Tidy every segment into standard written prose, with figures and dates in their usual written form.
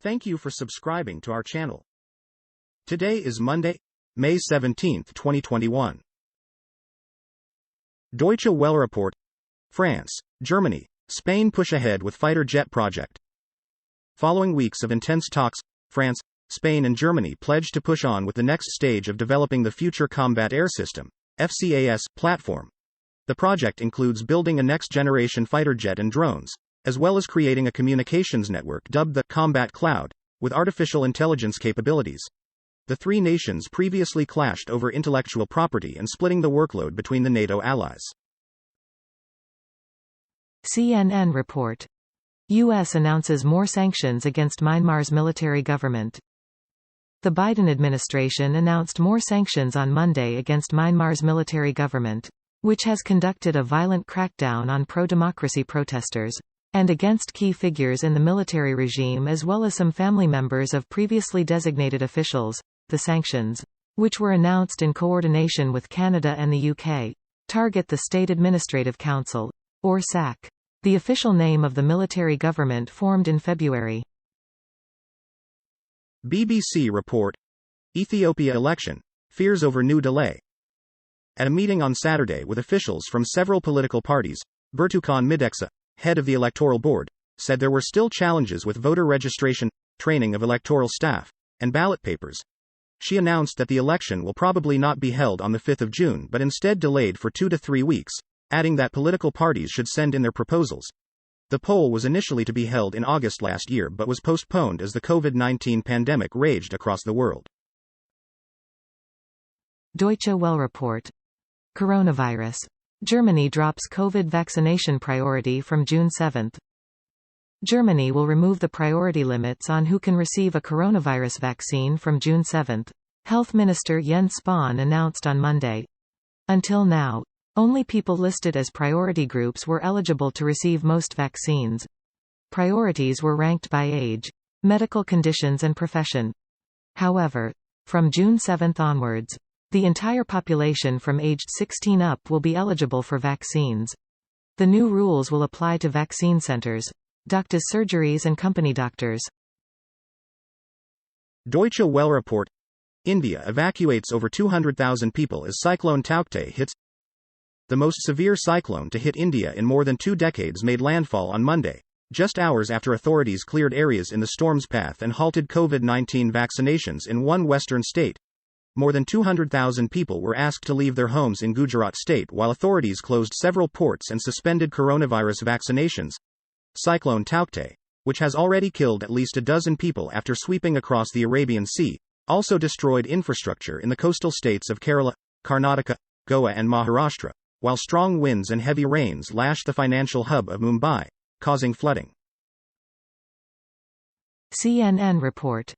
Thank you for subscribing to our channel. Today is Monday, May 17, 2021. Deutsche Welle report. France, Germany, Spain push ahead with fighter jet project. Following weeks of intense talks, France, Spain and Germany pledged to push on with the next stage of developing the Future Combat Air System, FCAS, platform. The project includes building a next-generation fighter jet and drones, as well as creating a communications network dubbed the Combat Cloud, with artificial intelligence capabilities. The three nations previously clashed over intellectual property and splitting the workload between the NATO allies. CNN report. U.S. announces more sanctions against Myanmar's military government. The Biden administration announced more sanctions on Monday against Myanmar's military government, which has conducted a violent crackdown on pro-democracy protesters, and against key figures in the military regime as well as some family members of previously designated officials. The sanctions, which were announced in coordination with Canada and the UK, target the State Administrative Council, or SAC, the official name of the military government formed in February. BBC report. Ethiopia election, fears over new delay. At a meeting on Saturday with officials from several political parties, Burtukan Mideksa, head of the electoral board, said there were still challenges with voter registration, training of electoral staff, and ballot papers. She announced that the election will probably not be held on the 5th of June but instead delayed for 2 to 3 weeks, adding that political parties should send in their proposals. The poll was initially to be held in August last year but was postponed as the COVID-19 pandemic raged across the world. Deutsche Welle report. Coronavirus. Germany drops COVID vaccination priority from June 7. Germany will remove the priority limits on who can receive a coronavirus vaccine from June 7, Health Minister Jens Spahn announced on Monday. Until now, only people listed as priority groups were eligible to receive most vaccines. Priorities were ranked by age, medical conditions and profession. However, from June 7 onwards, the entire population from aged 16 up will be eligible for vaccines. The new rules will apply to vaccine centers, doctors' surgeries and company doctors. Deutsche Welle report. India evacuates over 200,000 people as cyclone Tauktae hits. The most severe cyclone to hit India in more than 2 decades made landfall on Monday, just hours after authorities cleared areas in the storm's path and halted COVID-19 vaccinations in one western state. More than 200,000 people were asked to leave their homes in Gujarat state while authorities closed several ports and suspended coronavirus vaccinations. Cyclone Tauktae, which has already killed at least a dozen people after sweeping across the Arabian Sea, also destroyed infrastructure in the coastal states of Kerala, Karnataka, Goa and Maharashtra, while strong winds and heavy rains lashed the financial hub of Mumbai, causing flooding. CNN report.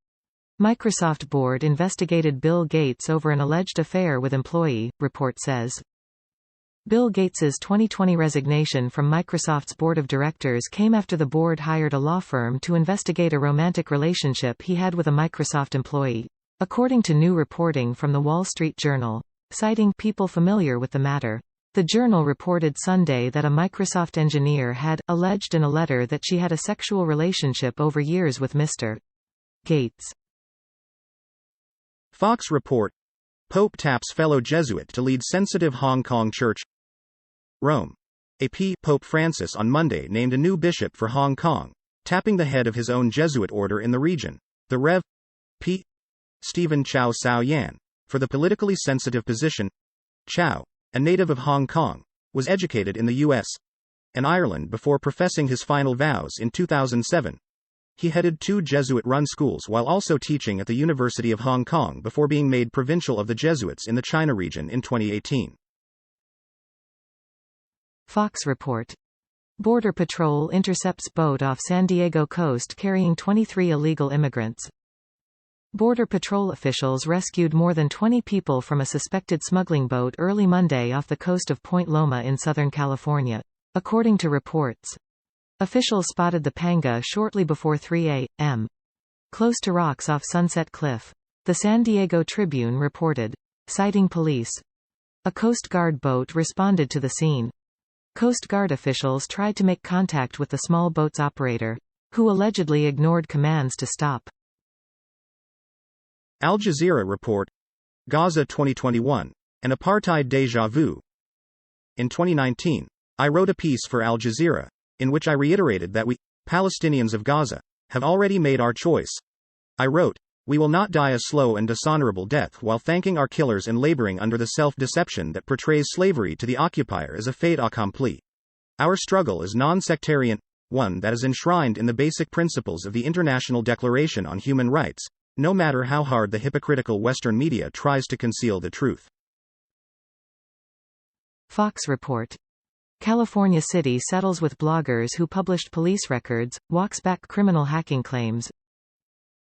Microsoft board investigated Bill Gates over an alleged affair with employee, report says. Bill Gates's 2020 resignation from Microsoft's board of directors came after the board hired a law firm to investigate a romantic relationship he had with a Microsoft employee, according to new reporting from the Wall Street Journal, citing people familiar with the matter. The Journal reported Sunday that a Microsoft engineer had alleged in a letter that she had a sexual relationship over years with Mr. Gates. Fox report. Pope taps fellow Jesuit to lead sensitive Hong Kong church. Rome. AP Pope Francis on Monday named a new bishop for Hong Kong, tapping the head of his own Jesuit order in the region, the Rev. P. Stephen Chow Sao Yan, for the politically sensitive position. Chow, a native of Hong Kong, was educated in the U.S. and Ireland before professing his final vows in 2007. He headed 2 Jesuit-run schools while also teaching at the University of Hong Kong before being made provincial of the Jesuits in the China region in 2018. Fox report. Border Patrol intercepts boat off San Diego coast carrying 23 illegal immigrants. Border Patrol officials rescued more than 20 people from a suspected smuggling boat early Monday off the coast of Point Loma in Southern California, according to reports. Officials spotted the panga shortly before 3 a.m. close to rocks off Sunset Cliff, the San Diego Tribune reported, citing police. A Coast Guard boat responded to the scene. Coast Guard officials tried to make contact with the small boat's operator, who allegedly ignored commands to stop. Al Jazeera report, Gaza 2021, an apartheid déjà vu. In 2019, I wrote a piece for Al Jazeera, in which I reiterated that we, Palestinians of Gaza, have already made our choice. I wrote, "We will not die a slow and dishonorable death while thanking our killers and laboring under the self-deception that portrays slavery to the occupier as a fait accompli. Our struggle is non-sectarian, one that is enshrined in the basic principles of the International Declaration on Human Rights, no matter how hard the hypocritical Western media tries to conceal the truth." Fox report. California city settles with bloggers who published police records, walks back criminal hacking claims.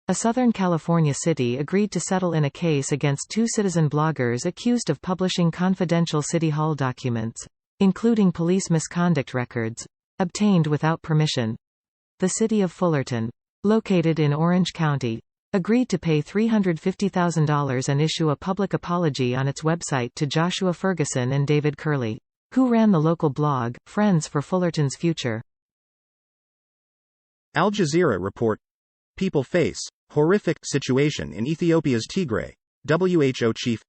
A Southern California city agreed to settle in a case against two citizen bloggers accused of publishing confidential City Hall documents, including police misconduct records, obtained without permission. The city of Fullerton, located in Orange County, agreed to pay $350,000 and issue a public apology on its website to Joshua Ferguson and David Curley, who ran the local blog, Friends for Fullerton's Future. Al Jazeera report, people face horrific situation in Ethiopia's Tigray, WHO chief.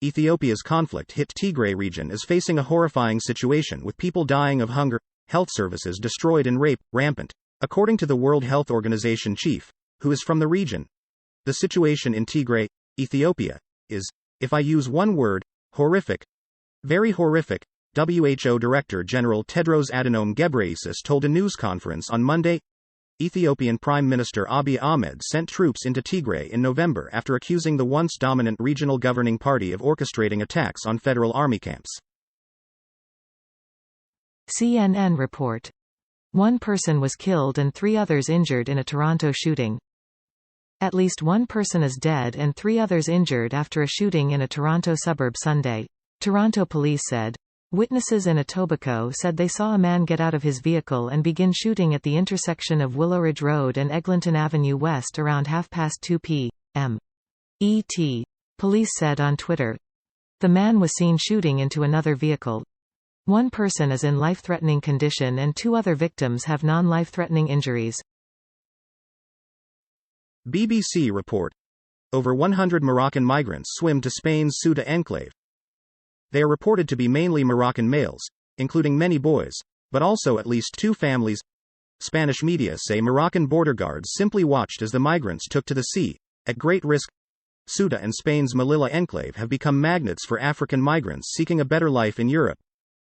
Ethiopia's conflict-hit Tigray region is facing a horrifying situation with people dying of hunger, health services destroyed and rape rampant, according to the World Health Organization chief, who is from the region. The situation in Tigray, Ethiopia, is, if I use one word, horrific. Very horrific, WHO Director General Tedros Adhanom Ghebreyesus told a news conference on Monday. Ethiopian Prime Minister Abiy Ahmed sent troops into Tigray in November after accusing the once dominant regional governing party of orchestrating attacks on federal army camps. CNN report. One person was killed and 3 others injured in a Toronto shooting. At least one person is dead and 3 others injured after a shooting in a Toronto suburb Sunday, Toronto police said. Witnesses in Etobicoke said they saw a man get out of his vehicle and begin shooting at the intersection of Willowridge Road and Eglinton Avenue West around 2:30 p.m. ET. Police said on Twitter. The man was seen shooting into another vehicle. One person is in life-threatening condition and 2 other victims have non-life-threatening injuries. BBC report. Over 100 Moroccan migrants swim to Spain's Ceuta enclave. They are reported to be mainly Moroccan males, including many boys, but also at least 2 families. Spanish media say Moroccan border guards simply watched as the migrants took to the sea, at great risk. Ceuta and Spain's Melilla enclave have become magnets for African migrants seeking a better life in Europe.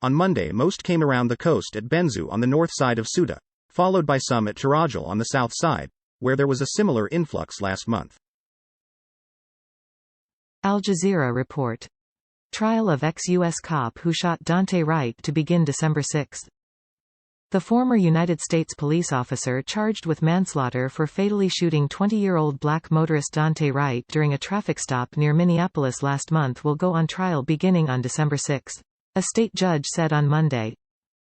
On Monday, most came around the coast at Benzu on the north side of Ceuta, followed by some at Tarajal on the south side, where there was a similar influx last month. Al Jazeera report. Trial of ex-U.S. cop who shot Dante Wright to begin December 6. The former United States police officer charged with manslaughter for fatally shooting 20-year-old black motorist Dante Wright during a traffic stop near Minneapolis last month will go on trial beginning on December 6, a state judge said on Monday.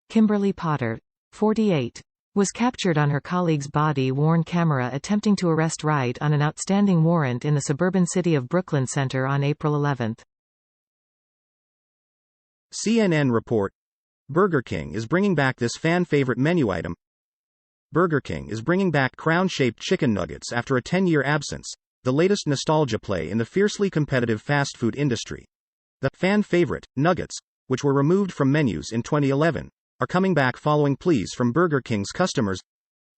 Kimberly Potter, 48, was captured on her colleague's body-worn camera attempting to arrest Wright on an outstanding warrant in the suburban city of Brooklyn Center on April 11. CNN report. Burger King is bringing back this fan-favorite menu item. Burger King is bringing back crown-shaped chicken nuggets after a 10-year absence, the latest nostalgia play in the fiercely competitive fast food industry. The fan-favorite nuggets, which were removed from menus in 2011, are coming back following pleas from Burger King's customers.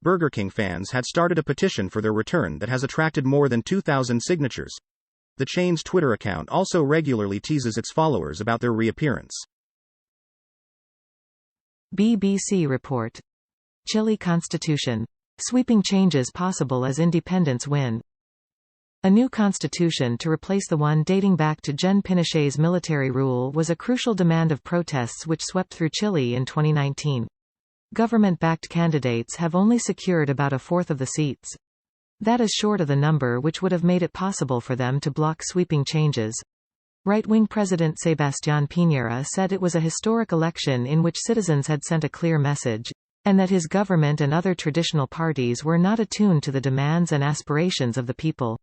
Burger King fans had started a petition for their return that has attracted more than 2,000 signatures. The chain's Twitter account also regularly teases its followers about their reappearance. BBC report. Chile Constitution. Sweeping changes possible as independents win. A new constitution to replace the one dating back to Gen Pinochet's military rule was a crucial demand of protests which swept through Chile in 2019. Government-backed candidates have only secured about a fourth of the seats. That is short of the number which would have made it possible for them to block sweeping changes. Right-wing President Sebastián Piñera said it was a historic election in which citizens had sent a clear message, and that his government and other traditional parties were not attuned to the demands and aspirations of the people.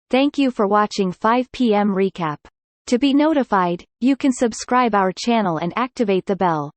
Thank you for watching 5 p.m. Recap. To be notified, you can subscribe our channel and activate the bell.